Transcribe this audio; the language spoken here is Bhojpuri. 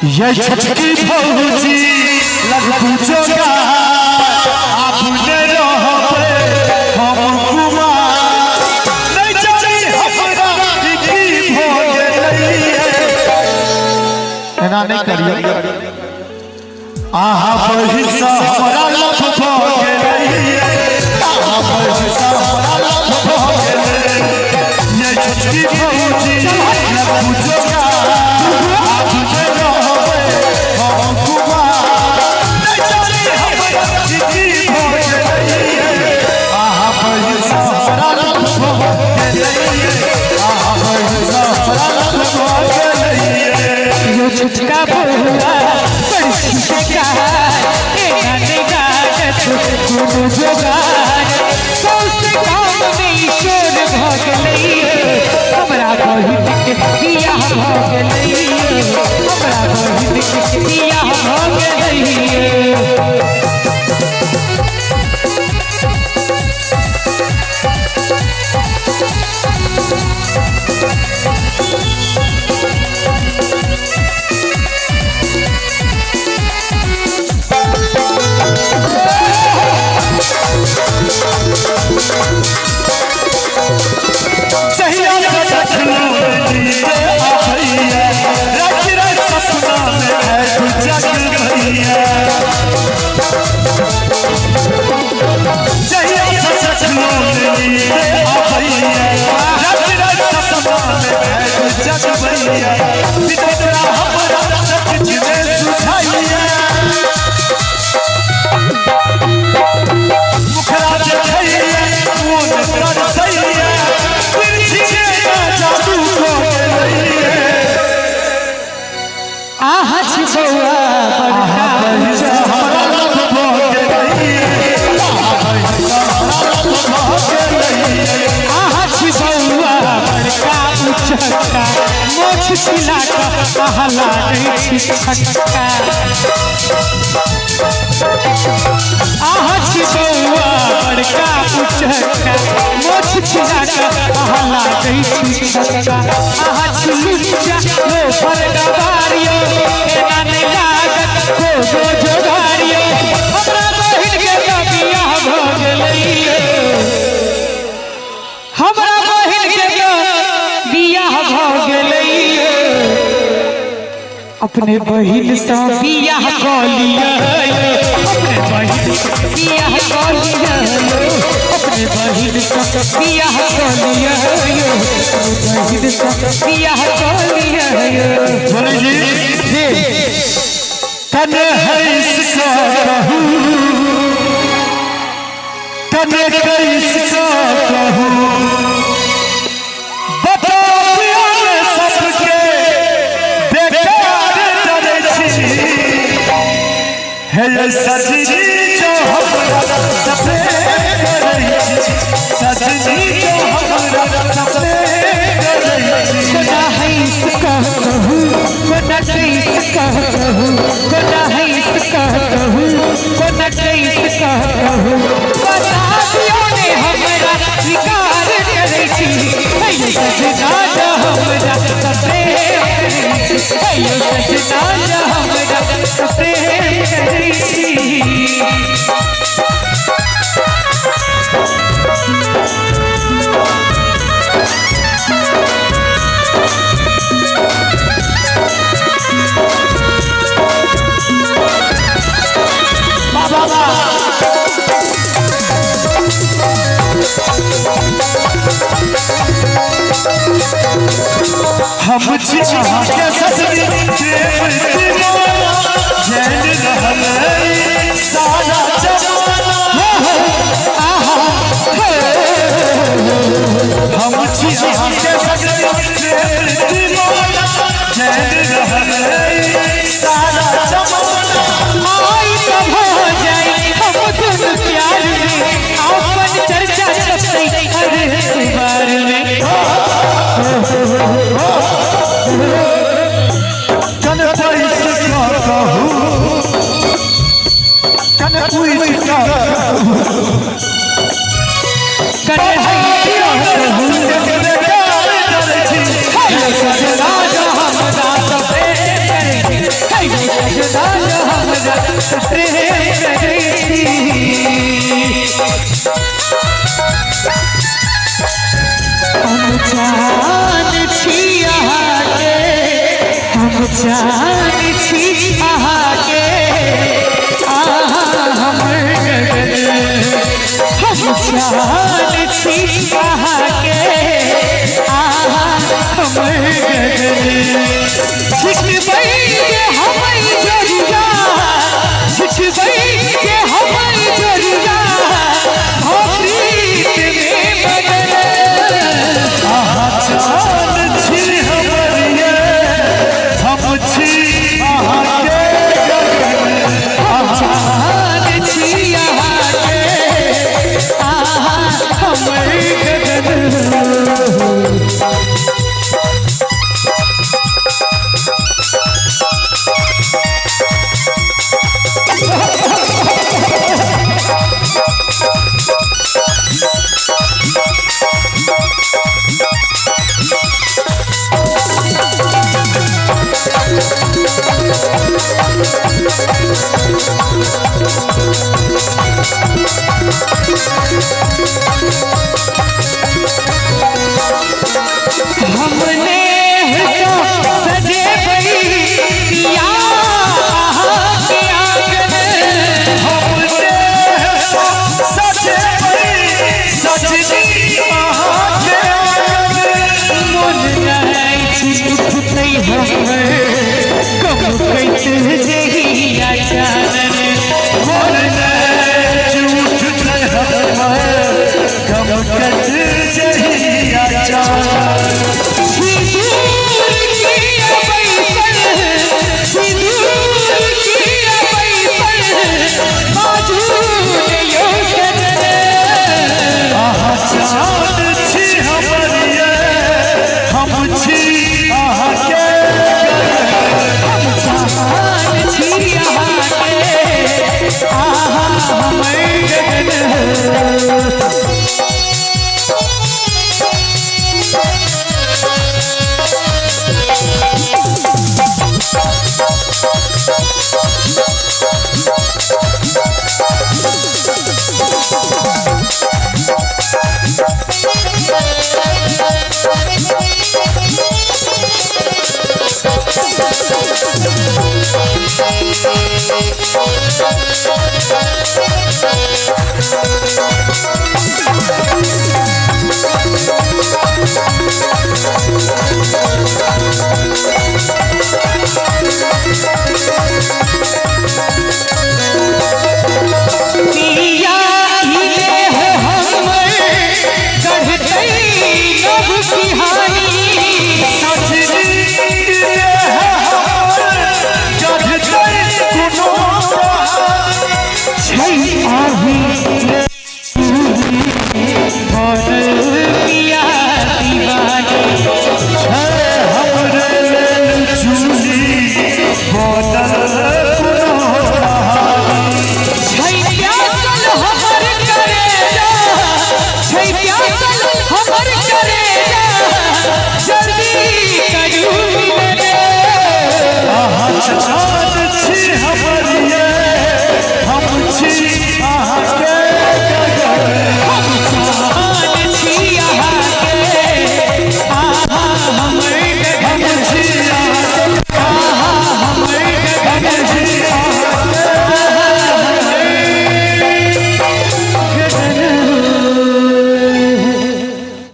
ये छटकी भौजी लगू जोगा आपने रहबे हम कुमार नहीं जानी हमरा की भोग लइए एना नहीं करियो आहा बहिसा हमरा लभ भोग लइए आहा बहिसा हमरा लभ भोग लइए ये छटकी भौजी लगू जोगा छुटका बहुआ बड़ी कोनो जोगार सौसे काम में ईश्वर भग लइए हमरा बहिन के बियाह भग लइए हमरा बहिन के बियाह भग लइए छिला का पहला नहीं छिटका आहा छिबौआ बड़का उचका मोछ छिला का पहला नहीं छिटका आहा छिलुचा लो फरदा बारियो एना नहीं लागत को जोगारियो हमरा बहिन के बियाह भग लइए हमरा बहिन के बियाह भग लइए अपने बहिन से बियाह कलिए अपने बहिन बियाह कलिए अपने बहिन से बियाह कलिए बहिन से बियाह कलिए बोले जी तन है इसका कहूँ तन कैसा कहूँ सजनी जो हमरा सपने करई सजनी जो हमरा सपने करई कोना है इसका कहूँ कोना कैसा कहूँ कोना है इसका कहूँ कोना कैसा कहूँ बता दियो ने हमरा स्वीकार करई छी हे सजना जो हमरा सपने हे सजना जो हमरा सपने करई हम चाहा के सजनी प्रेम दीवाना जैन रहल सारा जमाना हम चाहा के सजनी प्रेम दीवाना जैन रहल सारा जमाना आई कब हो जाए हम तुम प्यार में अपन चर्चा चलते हर बार में कन पैसा कहूँ कन पैसा कने है कहूँ प्रेम करे छी हम जान छी आहाके हम जान छी आहाके आहा हमर गगन हम जान छी आहाके आहा हमर गगन छिटबै के हमर जोरिया छिटबै के हमर जोरिया हो प्रीत में बदल आहा जान छी हमरिए हम छी आहा के हम जान छी आहाके आहा हमर गगन हमने सजे पिया के आंगन हमरे सजे सजनी आहा के मन नहीं छिपतै हमर कब कैत जहिया जानन मन झूठ हमर गम कट जहिया जान सिंदूर किया बैसल सिंदूर किया बैसल बाजून यो सजन आहा जान छी हमरिए हम छी आहा के हम जान छी आहाके आहा हमर गगन पिया इले हो हमर गढ़तै नभ बिहारी सजनी रे हमर गढ़तै कोनो छै आही बनल पिया दीवानी हमरे लेल चूली बोतल छै प्यासल हमर करेजा छै प्यासल हमर करेजा जल्दी करू मिलने आहा